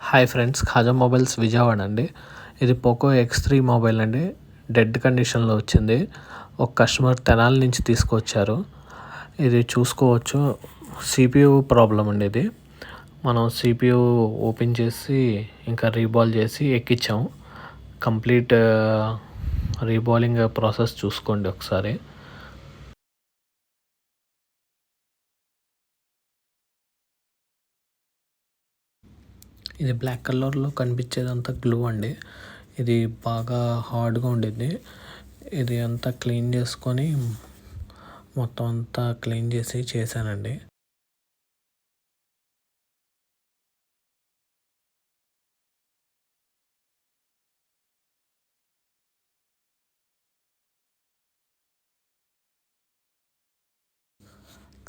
Hi friends, Khaja mobiles Vijayawada అండి. ఇది Poco X3 mobile అండి. డెడ్ కండిషన్లో వచ్చింది. ఒక కస్టమర్ తెనాలి నుంచి తీసుకొచ్చారు. ఇది చూసుకోవచ్చు, CPU ప్రాబ్లం అండి. ఇది మనం CPU ఓపెన్ చేసి ఇంకా రీబాల్ చేసి ఎక్కించాము. కంప్లీట్ రీబాలింగ్ ప్రాసెస్ చూసుకోండి ఒకసారి. ఇది బ్లాక్ కలర్లో కనిపించేదంతా గ్లూ అండి. ఇది బాగా హార్డ్గా ఉండిద్ది. ఇది అంతా క్లీన్ చేసుకొని మొత్తం అంతా క్లీన్ చేసి చేశానండి.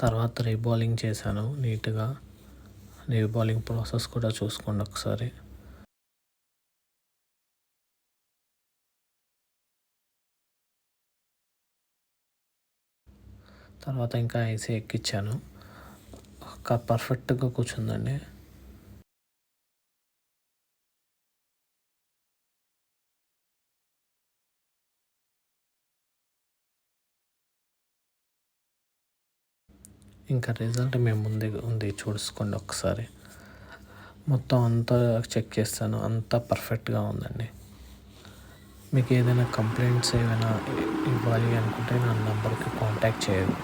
తర్వాత రీబాలింగ్ చేశాను నీట్గా. రీబాలింగ్ ప్రాసెస్ కూడా చూసుకోండి ఒకసారి. తర్వాత ఇంకా ఐసీ ఎక్కించాను. పర్ఫెక్ట్గా కూర్చుందండి. ఇంకా రిజల్ట్ మేము ముందే ఉంది, చూసుకోండి ఒకసారి. మొత్తం అంతా చెక్ చేస్తాను, అంతా పర్ఫెక్ట్గా ఉందండి. మీకు ఏదైనా కంప్లైంట్స్ ఏమైనా ఇవ్వాలి అనుకుంటే నా నంబర్కి కాంటాక్ట్ చేయదు.